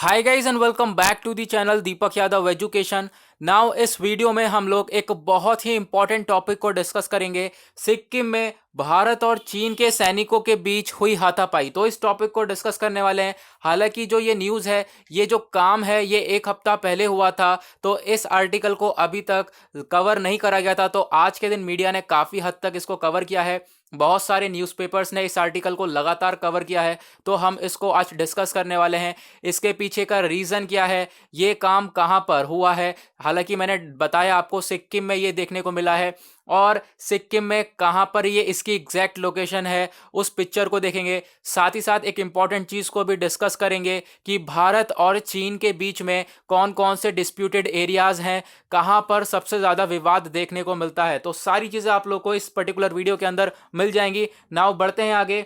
Hi guys and welcome back to the channel Deepak Yadav education. Now इस video में हम लोग एक बहुत ही इंपॉर्टेंट टॉपिक को डिस्कस करेंगे। सिक्किम में भारत और चीन के सैनिकों के बीच हुई हाथापाई, तो इस टॉपिक को डिस्कस करने वाले हैं। हालांकि जो ये न्यूज़ है, ये जो काम है, ये एक हफ्ता पहले हुआ था, तो इस आर्टिकल को अभी तक कवर नहीं करा गया था। तो आज के दिन मीडिया ने काफ़ी हद तक इसको कवर किया है। बहुत सारे न्यूज़पेपर्स ने इस आर्टिकल को लगातार कवर किया है, तो हम इसको आज डिस्कस करने वाले हैं। इसके पीछे का रीज़न क्या है, ये काम कहाँ पर हुआ है। हालांकि मैंने बताया आपको सिक्किम में ये देखने को मिला है, और सिक्किम में कहाँ पर ये इसकी एग्जैक्ट लोकेशन है उस पिक्चर को देखेंगे। साथ ही साथ एक इम्पॉर्टेंट चीज़ को भी डिस्कस करेंगे कि भारत और चीन के बीच में कौन कौन से डिस्प्यूटेड एरियाज़ हैं, कहाँ पर सबसे ज़्यादा विवाद देखने को मिलता है। तो सारी चीज़ें आप लोग को इस पर्टिकुलर वीडियो के अंदर मिल जाएंगी। नाउ बढ़ते हैं आगे।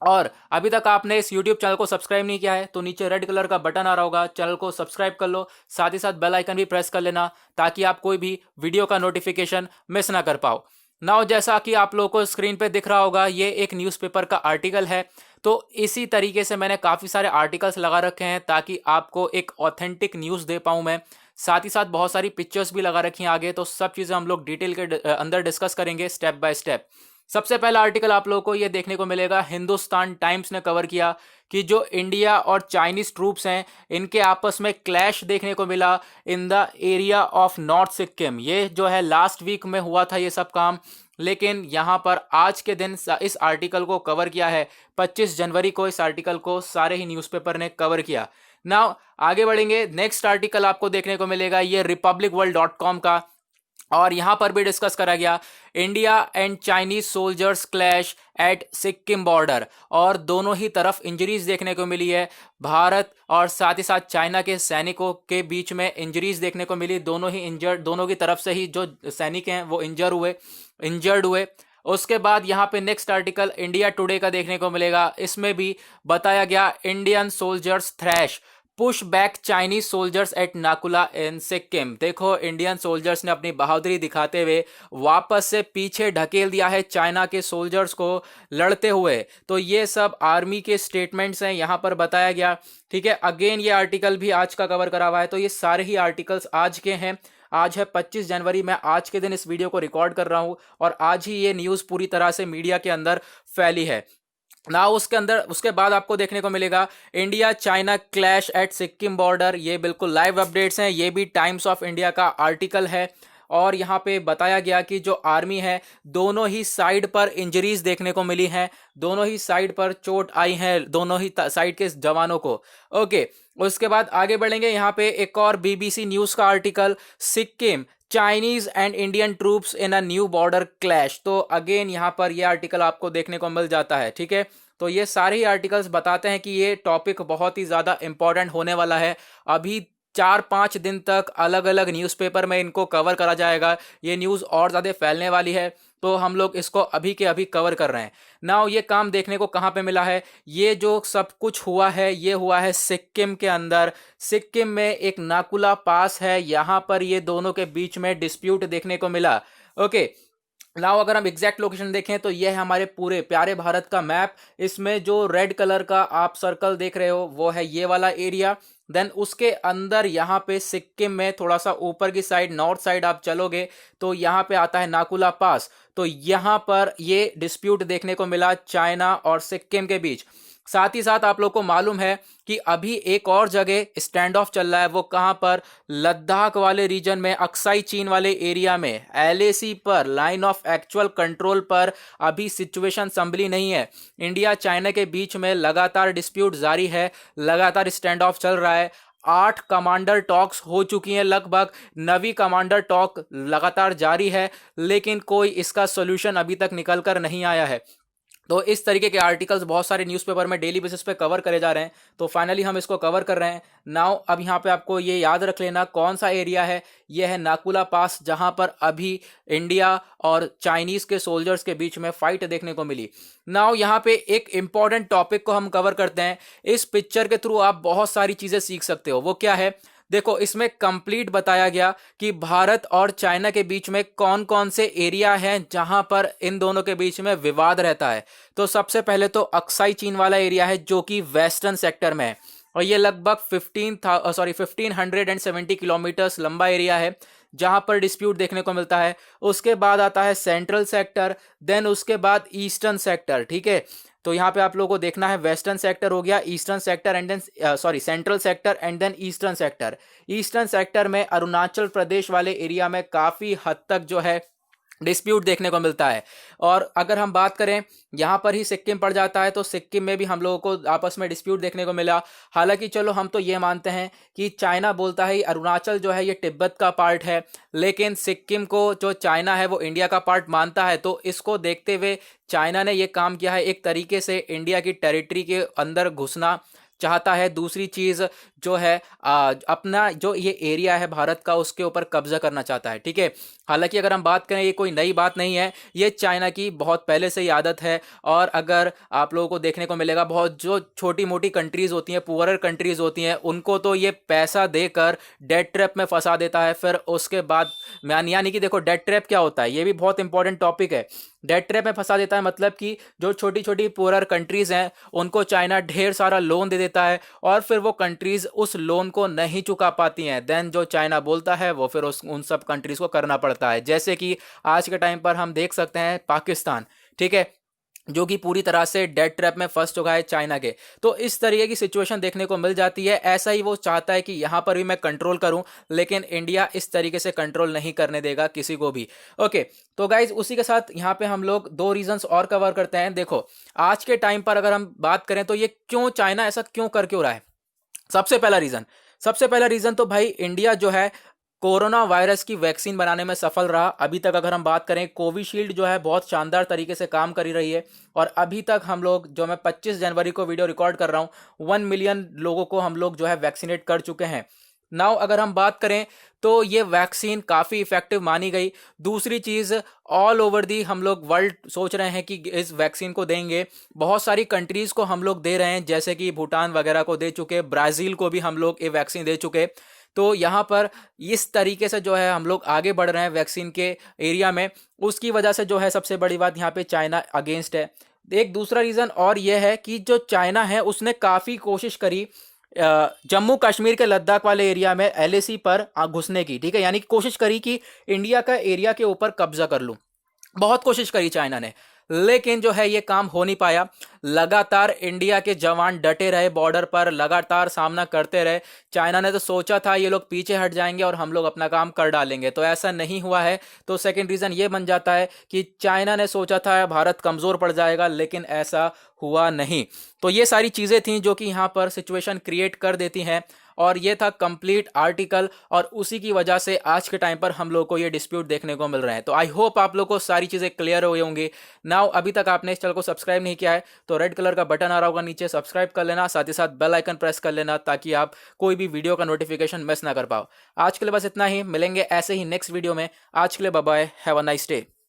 और अभी तक आपने इस YouTube चैनल को सब्सक्राइब नहीं किया है तो नीचे रेड कलर का बटन आ रहा होगा, चैनल को सब्सक्राइब कर लो। साथ ही साथ बेल आइकन भी प्रेस कर लेना ताकि आप कोई भी वीडियो का नोटिफिकेशन मिस ना कर पाओ। नाउ जैसा कि आप लोगों को स्क्रीन पे दिख रहा होगा, ये एक न्यूज़पेपर का आर्टिकल है। तो इसी तरीके से मैंने काफ़ी सारे आर्टिकल्स लगा रखे हैं ताकि आपको एक ऑथेंटिक न्यूज़ दे पाऊँ मैं। साथ ही साथ बहुत सारी पिक्चर्स भी लगा रखी हैं आगे, तो सब चीज़ें हम लोग डिटेल के अंदर डिस्कस करेंगे स्टेप बाय स्टेप। सबसे पहला आर्टिकल आप लोगों को ये देखने को मिलेगा, हिंदुस्तान टाइम्स ने कवर किया कि जो इंडिया और चाइनीज ट्रूप्स हैं, इनके आपस में क्लैश देखने को मिला in the area of north Sikkim. ये जो है लास्ट वीक में हुआ था ये सब काम, लेकिन यहाँ पर आज के दिन इस आर्टिकल को कवर किया है। 25 जनवरी को इस आर्टिकल को सारे ही न्यूज़पेपर ने कवर किया। नाउ आगे बढ़ेंगे। नेक्स्ट आर्टिकल आपको देखने को मिलेगा ये republicworld.com का, और यहां पर भी डिस्कस करा गया India and Chinese soldiers clash at Sikkim border, और दोनों ही तरफ इंजरीज देखने को मिली है। भारत और साथ ही साथ चाइना के सैनिकों के बीच में इंजरीज देखने को मिली। दोनों ही इंजर्ड, दोनों की तरफ से ही जो सैनिक हैं वो इंजर्ड हुए। उसके बाद यहाँ पे नेक्स्ट आर्टिकल इंडिया टुडे का देखने को मिलेगा। इसमें भी बताया गया Indian soldiers thrash push back Chinese soldiers at Nakula in Sikkim. देखो, इंडियन सोल्जर्स ने अपनी बहादुरी दिखाते हुए वापस से पीछे ढकेल दिया है चाइना के सोल्जर्स को लड़ते हुए। तो ये सब आर्मी के स्टेटमेंट्स हैं, यहाँ पर बताया गया। ठीक है, अगेन ये आर्टिकल भी आज का कवर करा हुआ है। तो ये सारे ही आर्टिकल्स आज के हैं। आज है 25 जनवरी, मैं आज के दिन इस वीडियो को रिकॉर्ड कर रहा हूँ और आज ही ये न्यूज़ पूरी तरह से मीडिया के अंदर फैली है ना। उसके बाद आपको देखने को मिलेगा India China clash at Sikkim border. ये बिल्कुल लाइव अपडेट्स हैं, ये भी टाइम्स ऑफ इंडिया का आर्टिकल है। और यहाँ पे बताया गया कि जो आर्मी है, दोनों ही साइड पर इंजरीज देखने को मिली हैं, दोनों ही साइड पर चोट आई है दोनों ही साइड के जवानों को। ओके, उसके बाद आगे बढ़ेंगे। यहाँ पे एक और बीबीसी न्यूज़ का article, Sikkim Chinese and Indian troops in a new border clash. तो अगेन यहाँ पर यह आर्टिकल आपको देखने को मिल जाता है। ठीक है, तो ये सारे ही आर्टिकल्स बताते हैं कि ये टॉपिक बहुत ही ज़्यादा इंपॉर्टेंट होने वाला है। अभी 4-5 दिन तक अलग अलग न्यूज़पेपर में इनको कवर करा जाएगा। ये न्यूज़ और ज़्यादा फैलने वाली है, तो हम लोग इसको अभी के अभी कवर कर रहे हैं। नाउ ये काम देखने को कहाँ पे मिला है, ये जो सब कुछ हुआ है ये हुआ है सिक्किम के अंदर। सिक्किम में एक नाकुला पास है, यहाँ पर ये दोनों के बीच में डिस्प्यूट देखने को मिला। ओके, नाउ अगर हम एग्जैक्ट लोकेशन देखें तो यह है हमारे पूरे प्यारे भारत का मैप। इसमें जो रेड कलर का आप सर्कल देख रहे हो वो है ये वाला एरिया। देन उसके अंदर यहाँ पे सिक्किम में थोड़ा सा ऊपर की साइड, नॉर्थ साइड आप चलोगे तो यहाँ पे आता है नाकुला पास। तो यहाँ पर ये डिस्प्यूट देखने को मिला चाइना और सिक्किम के बीच। साथ ही साथ आप लोग को मालूम है कि अभी एक और जगह स्टैंड ऑफ चल रहा है। वो कहां पर, लद्दाख वाले रीजन में, अक्साई चीन वाले एरिया में, एलएसी पर, लाइन ऑफ एक्चुअल कंट्रोल पर अभी सिचुएशन संभली नहीं है। इंडिया चाइना के बीच में लगातार डिस्प्यूट जारी है, लगातार स्टैंड ऑफ चल रहा है। 8 कमांडर टॉक्स हो चुकी हैं लगभग, 9वीं कमांडर टॉक लगातार जारी है, लेकिन कोई इसका सोल्यूशन अभी तक निकल कर नहीं आया है। तो इस तरीके के आर्टिकल्स बहुत सारे न्यूज़पेपर में डेली बेसिस पे कवर करे जा रहे हैं, तो फाइनली हम इसको कवर कर रहे हैं। नाउ अब यहाँ पे आपको ये याद रख लेना कौन सा एरिया है। ये है नाकुला पास, जहाँ पर अभी इंडिया और चाइनीज़ के सोल्जर्स के बीच में फाइट देखने को मिली। नाउ यहाँ पे एक इंपॉर्टेंट टॉपिक को हम कवर करते हैं। इस पिक्चर के थ्रू आप बहुत सारी चीज़ें सीख सकते हो। वो क्या है, देखो, इसमें कंप्लीट बताया गया कि भारत और चाइना के बीच में कौन कौन से एरिया हैं जहां पर इन दोनों के बीच में विवाद रहता है। तो सबसे पहले तो अक्साई चीन वाला एरिया है जो कि वेस्टर्न सेक्टर में है। और ये लगभग 1570 किलोमीटर्स लंबा एरिया है जहां पर डिस्प्यूट देखने को मिलता है। उसके बाद आता है सेंट्रल सेक्टर, देन उसके बाद ईस्टर्न सेक्टर। ठीक है, तो यहाँ पे आप लोगों को देखना है वेस्टर्न सेक्टर हो गया, eastern sector and then central sector and then eastern sector. Eastern sector में अरुणाचल प्रदेश वाले एरिया में काफी हद तक जो है डिस्प्यूट देखने को मिलता है। और अगर हम बात करें यहाँ पर ही सिक्किम पड़ जाता है, तो सिक्किम में भी हम लोगों को आपस में डिस्प्यूट देखने को मिला। हालांकि चलो हम तो ये मानते हैं कि चाइना बोलता है अरुणाचल जो है ये तिब्बत का पार्ट है, लेकिन सिक्किम को जो चाइना है वो इंडिया का पार्ट मानता है। तो इसको देखते हुए चाइना ने ये काम किया है, एक तरीके से इंडिया की टेरिटरी के अंदर घुसना चाहता है। दूसरी चीज जो है अपना जो ये एरिया है भारत का उसके ऊपर कब्जा करना चाहता है। ठीक है, हालांकि अगर हम बात करें ये कोई नई बात नहीं है, ये चाइना की बहुत पहले से ही आदत है। और अगर आप लोगों को देखने को मिलेगा बहुत जो छोटी मोटी कंट्रीज होती हैं, पुअरर कंट्रीज होती हैं, उनको तो ये पैसा देकर डेट ट्रैप में फंसा देता है। फिर उसके बाद यानी कि देखो डेट ट्रैप क्या होता है, ये भी बहुत इंपॉर्टेंट टॉपिक है। डेट ट्रैप में फंसा देता है मतलब कि जो छोटी छोटी पुअरर कंट्रीज हैं उनको चाइना ढेर सारा लोन दे देता है और फिर वो कंट्रीज उस लोन को नहीं चुका पाती हैं। देन जो चाइना बोलता है वो फिर उन सब कंट्रीज को करना पड़ता है। जैसे कि आज के टाइम पर हम देख सकते हैं पाकिस्तान, ठीक है, जो कि पूरी तरह से डेट ट्रैप में फंस चुका है चाइना के। तो इस तरीके की सिचुएशन देखने को मिल जाती है। ऐसा ही वो चाहता है कि यहां पर भी मैं कंट्रोल करूं, लेकिन इंडिया इस तरीके से कंट्रोल नहीं करने देगा किसी को भी। ओके, तो गाइज उसी के साथ यहां पे हम लोग दो रीजंस और कवर करते हैं। देखो आज के टाइम पर अगर हम बात करें तो ये क्यों चाइना ऐसा क्यों कर क्यों रहा है। सबसे पहला रीजन तो भाई इंडिया जो है कोरोना वायरस की वैक्सीन बनाने में सफल रहा। अभी तक अगर हम बात करें कोविशील्ड जो है बहुत शानदार तरीके से काम कर रही है। और अभी तक हम लोग जो मैं 25 जनवरी को वीडियो रिकॉर्ड कर रहा हूं 1 मिलियन लोगों को हम लोग जो है वैक्सीनेट कर चुके हैं। नाउ अगर हम बात करें तो ये वैक्सीन काफ़ी इफेक्टिव मानी गई। दूसरी चीज़ ऑल ओवर दी हम लोग वर्ल्ड सोच रहे हैं कि इस वैक्सीन को देंगे। बहुत सारी कंट्रीज़ को हम लोग दे रहे हैं, जैसे कि भूटान वगैरह को दे चुके, ब्राज़ील को भी हम लोग ये वैक्सीन दे चुके। तो यहाँ पर इस तरीके से जो है हम लोग आगे बढ़ रहे हैं वैक्सीन के एरिया में। उसकी वजह से जो है सबसे बड़ी बात यहाँ पे चाइना अगेंस्ट है। एक दूसरा रीज़न और यह है कि जो चाइना है उसने काफ़ी कोशिश करी जम्मू कश्मीर के लद्दाख वाले एरिया में एलएसी पर घुसने की। ठीक है, यानी कि कोशिश करी कि इंडिया का एरिया के ऊपर कब्जा कर लूं। बहुत कोशिश करी चाइना ने, लेकिन जो है ये काम हो नहीं पाया। लगातार इंडिया के जवान डटे रहे, बॉर्डर पर लगातार सामना करते रहे। चाइना ने तो सोचा था ये लोग पीछे हट जाएंगे और हम लोग अपना काम कर डालेंगे, तो ऐसा नहीं हुआ है। तो सेकंड रीजन ये बन जाता है कि चाइना ने सोचा था भारत कमजोर पड़ जाएगा, लेकिन ऐसा हुआ नहीं। तो ये सारी चीजें थी जो कि यहाँ पर सिचुएशन क्रिएट कर देती हैं। और ये था कंप्लीट आर्टिकल, और उसी की वजह से आज के टाइम पर हम लोग को ये डिस्प्यूट देखने को मिल रहे हैं। तो आई होप आप लोग को सारी चीज़ें क्लियर हो गई होंगी। नाउ अभी तक आपने इस चैनल को सब्सक्राइब नहीं किया है तो रेड कलर का बटन आ रहा होगा नीचे, सब्सक्राइब कर लेना, साथ ही साथ बेल आइकन प्रेस कर लेना ताकि आप कोई भी वीडियो का नोटिफिकेशन मिस ना कर पाओ। आज के लिए बस इतना ही, मिलेंगे ऐसे ही नेक्स्ट वीडियो में। आज के लिए bye bye, have a nice day.